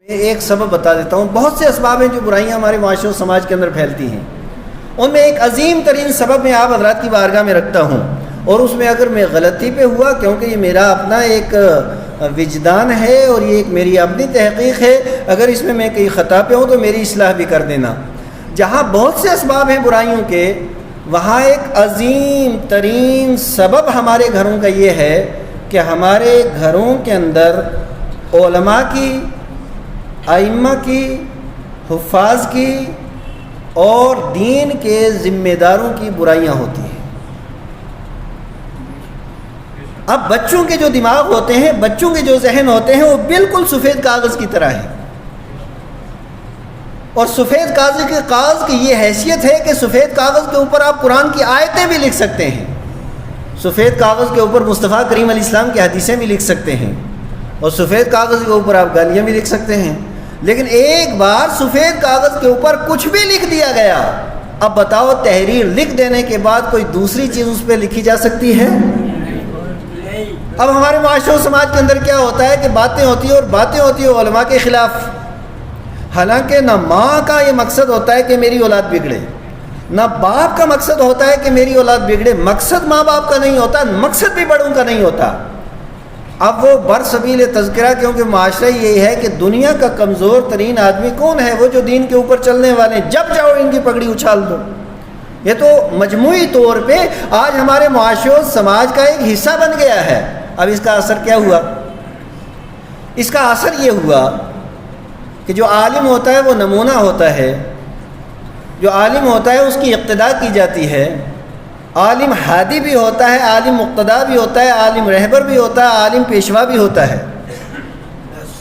ایک سبب بتا دیتا ہوں. بہت سے اسباب ہیں جو برائیاں ہمارے معاشرے و سماج کے اندر پھیلتی ہیں. ان میں ایک عظیم ترین سبب میں آپ حضرات کی بارگاہ میں رکھتا ہوں, اور اس میں اگر میں غلطی پہ ہوا, کیونکہ یہ میرا اپنا ایک وجدان ہے اور یہ ایک میری اپنی تحقیق ہے, اگر اس میں میں کہیں خطا پہ ہوں تو میری اصلاح بھی کر دینا. جہاں بہت سے اسباب ہیں برائیوں کے, وہاں ایک عظیم ترین سبب ہمارے گھروں کا یہ ہے کہ ہمارے گھروں کے اندر علماء کی, ائمہ کی, حفاظ کی اور دین کے ذمہ داروں کی برائیاں ہوتی ہیں. اب بچوں کے جو دماغ ہوتے ہیں, بچوں کے جو ذہن ہوتے ہیں, وہ بالکل سفید کاغذ کی طرح ہیں. اور سفید کاغذ کی یہ حیثیت ہے کہ سفید کاغذ کے اوپر آپ قرآن کی آیتیں بھی لکھ سکتے ہیں, سفید کاغذ کے اوپر مصطفیٰ کریم علیہ السلام کی حدیثیں بھی لکھ سکتے ہیں, اور سفید کاغذ کے اوپر آپ گالیاں بھی لکھ سکتے ہیں. لیکن ایک بار سفید کاغذ کے اوپر کچھ بھی لکھ دیا گیا, اب بتاؤ تحریر لکھ دینے کے بعد کوئی دوسری چیز اس پہ لکھی جا سکتی ہے؟ اب ہمارے معاشرے و سماج کے اندر کیا ہوتا ہے کہ باتیں ہوتی ہیں, اور باتیں ہوتی ہیں علماء کے خلاف. حالانکہ نہ ماں کا یہ مقصد ہوتا ہے کہ میری اولاد بگڑے, نہ باپ کا مقصد ہوتا ہے کہ میری اولاد بگڑے. مقصد ماں باپ کا نہیں ہوتا, مقصد بھی بڑوں کا نہیں ہوتا. اب وہ برسبیل تذکرہ, کیونکہ معاشرہ یہی ہے کہ دنیا کا کمزور ترین آدمی کون ہے؟ وہ جو دین کے اوپر چلنے والے ہیں. جب چاہو ان کی پگڑی اچھال دو. یہ تو مجموعی طور پہ آج ہمارے معاشرے و سماج کا ایک حصہ بن گیا ہے. اب اس کا اثر کیا ہوا؟ اس کا اثر یہ ہوا کہ جو عالم ہوتا ہے وہ نمونہ ہوتا ہے, جو عالم ہوتا ہے اس کی اقتداء کی جاتی ہے. عالم ہادی بھی ہوتا ہے, عالم مقتدا بھی ہوتا ہے, عالم رہبر بھی ہوتا ہے, عالم پیشوا بھی ہوتا ہے.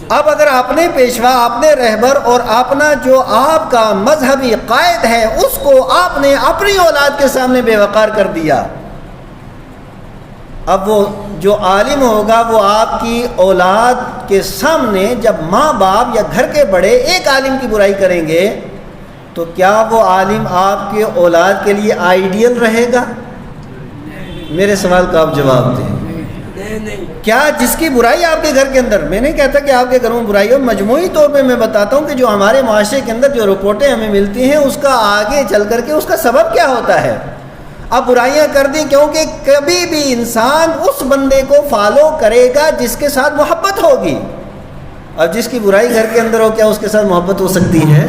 اب اگر اپنے پیشوا, اپنے رہبر اور اپنا جو آپ کا مذہبی قائد ہے اس کو آپ نے اپنی اولاد کے سامنے بے وقار کر دیا, اب وہ جو عالم ہوگا وہ آپ کی اولاد کے سامنے جب ماں باپ یا گھر کے بڑے ایک عالم کی برائی کریں گے تو کیا وہ عالم آپ کے اولاد کے لیے آئیڈیل رہے گا؟ میرے سوال کا آپ جواب دیں. کیا جس کی برائی آپ کے گھر کے اندر, میں نہیں کہتا کہ آپ کے گھروں میں برائی ہو, مجموعی طور پہ میں بتاتا ہوں کہ جو ہمارے معاشرے کے اندر جو رپورٹیں ہمیں ملتی ہیں اس کا آگے چل کر کے اس کا سبب کیا ہوتا ہے. اب برائیاں کر دیں, کیونکہ کبھی بھی انسان اس بندے کو فالو کرے گا جس کے ساتھ محبت ہوگی. اب جس کی برائی گھر کے اندر ہو, کیا اس کے ساتھ محبت ہو سکتی ہے؟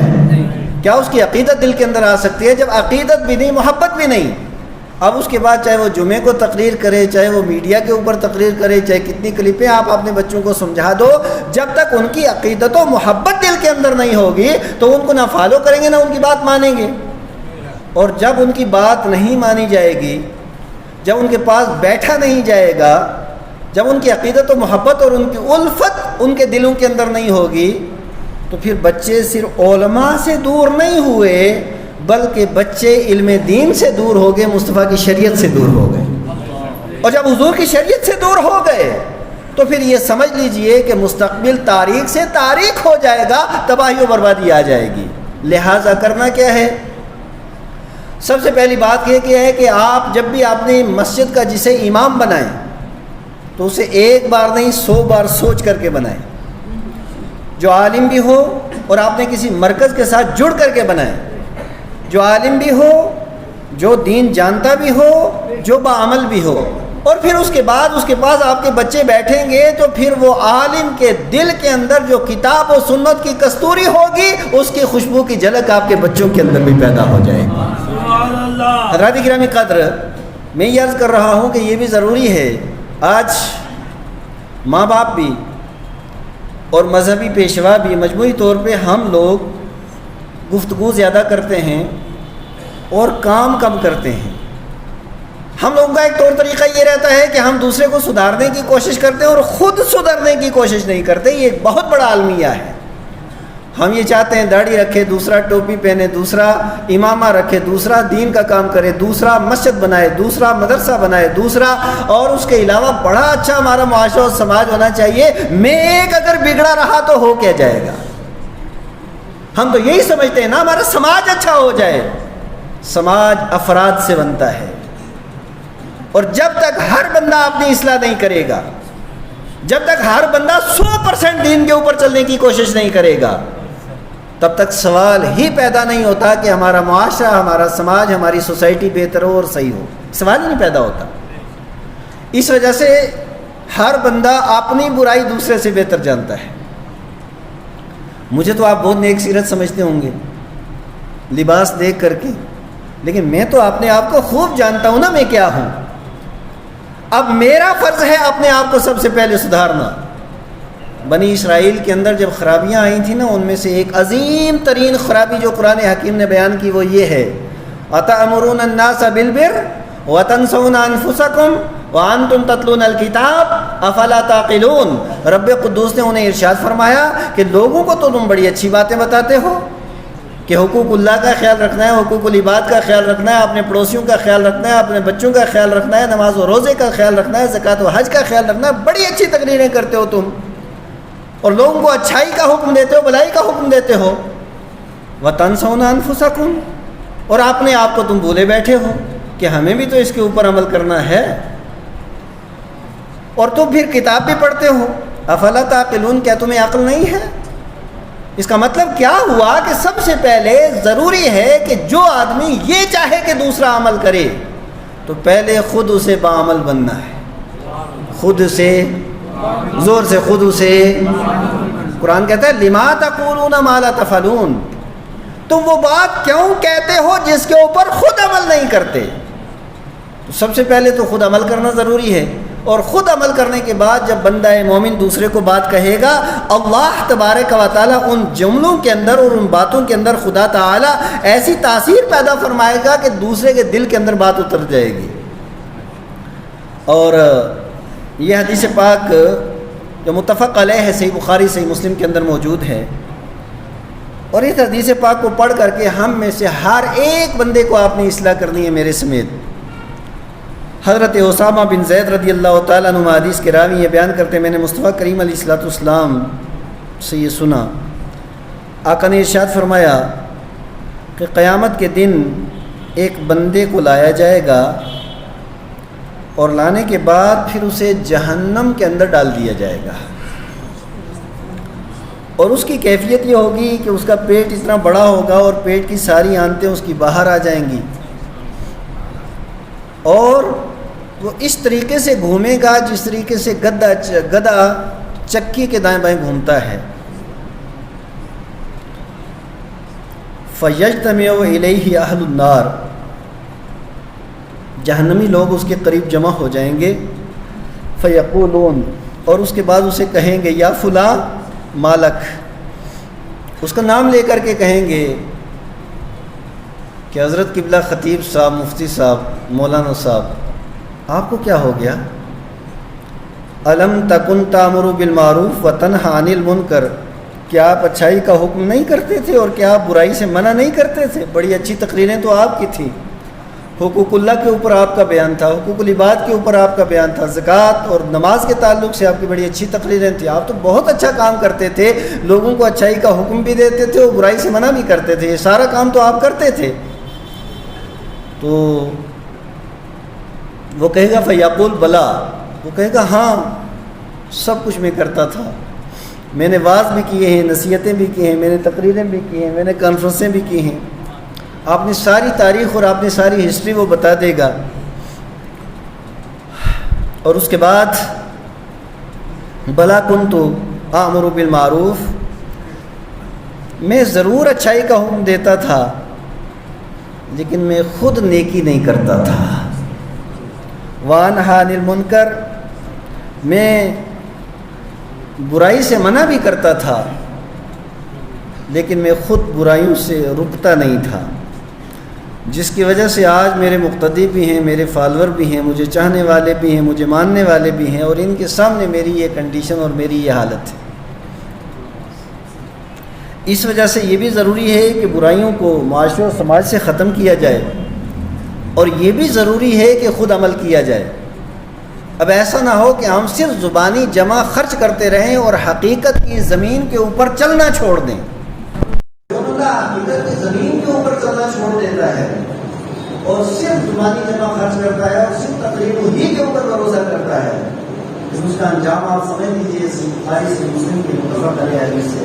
کیا اس کی عقیدت دل کے اندر آ سکتی ہے؟ جب عقیدت بھی نہیں, محبت بھی نہیں, اب اس کے بعد چاہے وہ جمعے کو تقریر کرے, چاہے وہ میڈیا کے اوپر تقریر کرے, چاہے کتنی کلپیں آپ اپنے بچوں کو سمجھا دو, جب تک ان کی عقیدت و محبت دل کے اندر نہیں ہوگی تو ان کو نہ فالو کریں گے نہ ان کی بات مانیں گے. اور جب ان کی بات نہیں مانی جائے گی, جب ان کے پاس بیٹھا نہیں جائے گا, جب ان کی عقیدت و محبت اور ان کی الفت ان کے دلوں کے اندر نہیں ہوگی, تو پھر بچے صرف علماء سے دور نہیں ہوئے بلکہ بچے علم دین سے دور ہو گئے, مصطفیٰ کی شریعت سے دور ہو گئے. اور جب حضور کی شریعت سے دور ہو گئے تو پھر یہ سمجھ لیجئے کہ مستقبل تاریخ سے تاریخ ہو جائے گا, تباہی و بربادی آ جائے گی. لہٰذا کرنا کیا ہے؟ سب سے پہلی بات یہ ہے کہ آپ جب بھی آپ نے مسجد کا جسے امام بنائیں تو اسے ایک بار نہیں 100 بار سوچ کر کے بنائیں. جو عالم بھی ہو اور آپ نے کسی مرکز کے ساتھ جڑ کر کے بنائیں, جو عالم بھی ہو, جو دین جانتا بھی ہو, جو باعمل بھی ہو, اور پھر اس کے بعد اس کے پاس آپ کے بچے بیٹھیں گے تو پھر وہ عالم کے دل کے اندر جو کتاب و سنت کی کستوری ہوگی اس کی خوشبو کی جھلک آپ کے بچوں کے اندر بھی پیدا ہو جائے گی. حضرات گرامی قدر, میں یہ عرض کر رہا ہوں کہ یہ بھی ضروری ہے. آج ماں باپ بھی اور مذہبی پیشوا بھی مجموعی طور پہ ہم لوگ گفتگو زیادہ کرتے ہیں اور کام کم کرتے ہیں. ہم لوگوں کا ایک طور طریقہ یہ رہتا ہے کہ ہم دوسرے کو سدھارنے کی کوشش کرتے ہیں اور خود سدھرنے کی کوشش نہیں کرتے. یہ ایک بہت بڑا المیہ ہے. ہم یہ چاہتے ہیں داڑھی رکھے, دوسرا ٹوپی پہنے, دوسرا امامہ رکھے, دوسرا دین کا کام کرے, دوسرا مسجد بنائے, دوسرا مدرسہ بنائے, دوسرا, اور اس کے علاوہ بڑا اچھا ہمارا معاشرہ و سماج ہونا چاہیے. میں ایک اگر بگڑا رہا تو ہو کیا جائے گا؟ ہم تو یہی سمجھتے ہیں نا ہمارا سماج اچھا ہو جائے. سماج افراد سے بنتا ہے, اور جب تک ہر بندہ اپنی اصلاح نہیں کرے گا, جب تک ہر بندہ 100% دین کے اوپر چلنے کی کوشش نہیں کرے گا تب تک سوال ہی پیدا نہیں ہوتا کہ ہمارا معاشرہ، ہمارا سماج، ہماری سوسائٹی بہتر ہو اور صحیح ہو، سوال ہی نہیں پیدا ہوتا۔ اس وجہ سے ہر بندہ اپنی برائی دوسرے سے بہتر جانتا ہے۔ مجھے تو آپ بہت نیک سیرت سمجھتے ہوں گے لباس دیکھ کر کے، لیکن میں تو اپنے آپ کو خوب جانتا ہوں نا میں کیا ہوں۔ اب میرا فرض ہے اپنے آپ کو سب سے پہلے سدھارنا۔ بنی اسرائیل کے اندر جب خرابیاں آئی تھیں نا، ان میں سے ایک عظیم ترین خرابی جو قرآن حکیم نے بیان کی وہ یہ ہے، أَتَأْمُرُونَ النَّاسَ بِالْبِرِّ وَتَنْسَوْنَ أَنفُسَكُمْ وَأَنْتُمْ تَتْلُونَ الْكِتَابَ أَفَلَا تَعْقِلُونَ۔ رب قدوس نے انہیں ارشاد فرمایا کہ لوگوں کو تو تم بڑی اچھی باتیں بتاتے ہو کہ حقوق اللہ کا خیال رکھنا ہے، حقوق العباد کا خیال رکھنا ہے، اپنے پڑوسیوں کا خیال رکھنا ہے، اپنے بچوں کا خیال رکھنا ہے، نماز و روزے کا خیال رکھنا ہے، زکوٰۃ و حج کا خیال رکھنا ہے، بڑی اچھی تقریریں کرتے ہو تم، اور لوگوں کو اچھائی کا حکم دیتے ہو، بھلائی کا حکم دیتے ہو۔ وَتَنْسَوْنَ أَنفُسَكُمْ، اور اپنے آپ کو تم بھولے بیٹھے ہو کہ ہمیں بھی تو اس کے اوپر عمل کرنا ہے، اور تم پھر کتاب بھی پڑھتے ہو۔ افلا تعقلون، کیا تمہیں عقل نہیں ہے؟ اس کا مطلب کیا ہوا کہ سب سے پہلے ضروری ہے کہ جو آدمی یہ چاہے کہ دوسرا عمل کرے تو پہلے خود اسے باعمل بننا ہے، خود سے، زور سے، خود اسے۔ قرآن کہتا ہے لما تقولون ما لا تفعلون، تم وہ بات کیوں کہتے ہو جس کے اوپر خود عمل نہیں کرتے؟ تو سب سے پہلے تو خود عمل کرنا ضروری ہے، اور خود عمل کرنے کے بعد جب بندہ مومن دوسرے کو بات کہے گا، اللہ تبارک و تعالیٰ ان جملوں کے اندر اور ان باتوں کے اندر خدا تعالیٰ ایسی تاثیر پیدا فرمائے گا کہ دوسرے کے دل کے اندر بات اتر جائے گی۔ اور یہ حدیث پاک جو متفق علیہ ہے، صحیح بخاری صحیح مسلم کے اندر موجود ہے، اور اس حدیث پاک کو پڑھ کر کے ہم میں سے ہر ایک بندے کو آپ نے اصلاح کرنی ہے، میرے سمیت۔ حضرت اسامہ بن زید رضی اللہ تعالیٰ عنہ حدیث کے راوی یہ بیان کرتے ہیں، میں نے مصطفیٰ کریم علیہ الصلوۃ والسلام سے یہ سنا، آقا نے ارشاد فرمایا کہ قیامت کے دن ایک بندے کو لایا جائے گا، اور لانے کے بعد پھر اسے جہنم کے اندر ڈال دیا جائے گا، اور اس کی کیفیت یہ ہوگی کہ اس کا پیٹ اتنا بڑا ہوگا اور پیٹ کی ساری آنتیں اس کی باہر آ جائیں گی، اور وہ اس طریقے سے گھومے گا جس طریقے سے گدھا چکی کے دائیں بائیں گھومتا ہے۔ فَيَجْتَمِعُ إِلَيْهِ أَهْلُ النَّارِ، جہنمی لوگ اس کے قریب جمع ہو جائیں گے، فَيَقُولُونَ، اور اس کے بعد اسے کہیں گے یا فلاں مالک، اس کا نام لے کر کے کہیں گے کہ حضرت قبلہ خطیب صاحب، مفتی صاحب، مولانا صاحب، آپ کو کیا ہو گیا؟ الم تکن تامر بالمعروف وتنہی عن المنکر، کیا آپ اچھائی کا حکم نہیں کرتے تھے اور کیا آپ برائی سے منع نہیں کرتے تھے؟ بڑی اچھی تقریریں تو آپ کی تھیں، حقوق اللہ کے اوپر آپ کا بیان تھا، حقوق العباد کے اوپر آپ کا بیان تھا، زکوٰۃ اور نماز کے تعلق سے آپ کی بڑی اچھی تقریریں تھیں، آپ تو بہت اچھا کام کرتے تھے، لوگوں کو اچھائی کا حکم بھی دیتے تھے اور برائی سے منع بھی کرتے تھے، یہ سارا کام تو آپ کرتے تھے۔ تو وہ کہے گا فیقول بلا، وہ کہے گا ہاں سب کچھ میں کرتا تھا، میں نے واعظ بھی کیے ہیں، نصیحتیں بھی کی ہیں، میں نے تقریریں بھی کی ہیں، میں نے کانفرنسیں بھی کی ہیں۔ آپ نے ساری تاریخ اور آپ نے ساری ہسٹری وہ بتا دے گا، اور اس کے بعد بلا کنت آمر بالمعروف، میں ضرور اچھائی کا حکم دیتا تھا لیکن میں خود نیکی نہیں کرتا تھا، وانہی عن المنکر، میں برائی سے منع بھی کرتا تھا لیکن میں خود برائیوں سے رکتا نہیں تھا، جس کی وجہ سے آج میرے مقتدی بھی ہیں، میرے فالور بھی ہیں، مجھے چاہنے والے بھی ہیں، مجھے ماننے والے بھی ہیں، اور ان کے سامنے میری یہ کنڈیشن اور میری یہ حالت ہے۔ اس وجہ سے یہ بھی ضروری ہے کہ برائیوں کو معاشرے اور سماج سے ختم کیا جائے، اور یہ بھی ضروری ہے کہ خود عمل کیا جائے۔ اب ایسا نہ ہو کہ ہم صرف زبانی جمع خرچ کرتے رہیں اور حقیقت کی زمین کے اوپر چلنا چھوڑ دیں۔ حقیقت کی زمین کے اوپر چلنا چھوڑ دیتا ہے اور صرف زبانی جمع خرچ کرتا ہے اور صرف تقریروں ہی کے اوپر بھروسہ کرتا ہے، اس کا انجام آپ سمجھ لیجیے، بخاری سے مسلم کے متفق علیہ حدیث سے